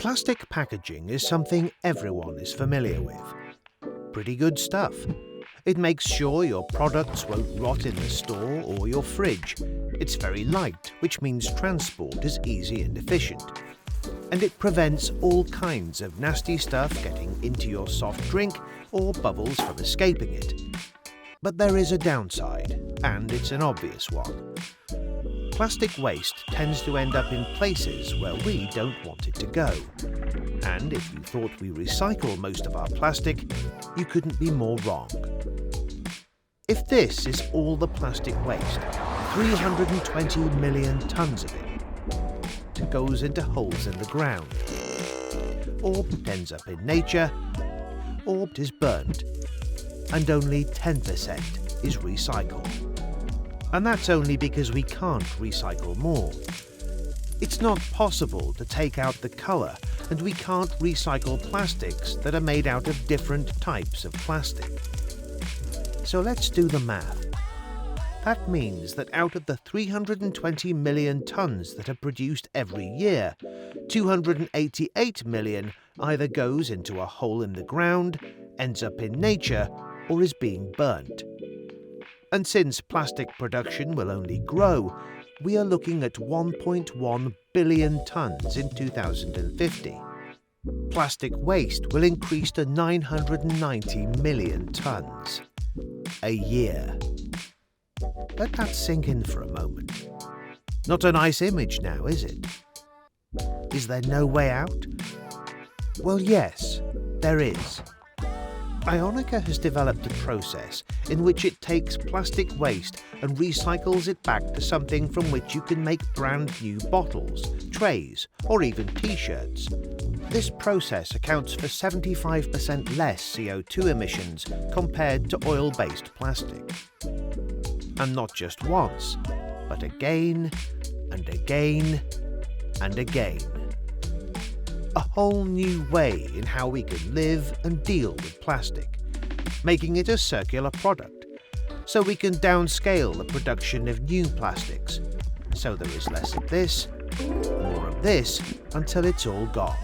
Plastic packaging is something everyone is familiar with. Pretty good stuff. It makes sure your products won't rot in the store or your fridge. It's very light, which means transport is easy and efficient. And it prevents all kinds of nasty stuff getting into your soft drink or bubbles from escaping it. But there is a downside, and it's an obvious one. Plastic waste tends to end up in places where we don't want it to go. And if you thought we recycle most of our plastic, you couldn't be more wrong. If this is all the plastic waste, 320 million tons of it goes into holes in the ground, or ends up in nature, or is burnt, and only 10% is recycled. And that's only because we can't recycle more. It's not possible to take out the colour, and we can't recycle plastics that are made out of different types of plastic. So let's do the math. That means that out of the 320 million tonnes that are produced every year, 288 million either goes into a hole in the ground, ends up in nature, or is being burnt. And since plastic production will only grow, we are looking at 1.1 billion tonnes in 2050. Plastic waste will increase to 990 million tonnes a year. Let that sink in for a moment. Not a nice image now, is it? Is there no way out? Well, yes, there is. Ioniqa has developed a process in which it takes plastic waste and recycles it back to something from which you can make brand new bottles, trays, or even t-shirts. This process accounts for 75% less CO2 emissions compared to oil-based plastic. And not just once, but again and again and again. A whole new way in how we can live and deal with plastic, making it a circular product, so we can downscale the production of new plastics, so there is less of this, more of this, until it's all gone.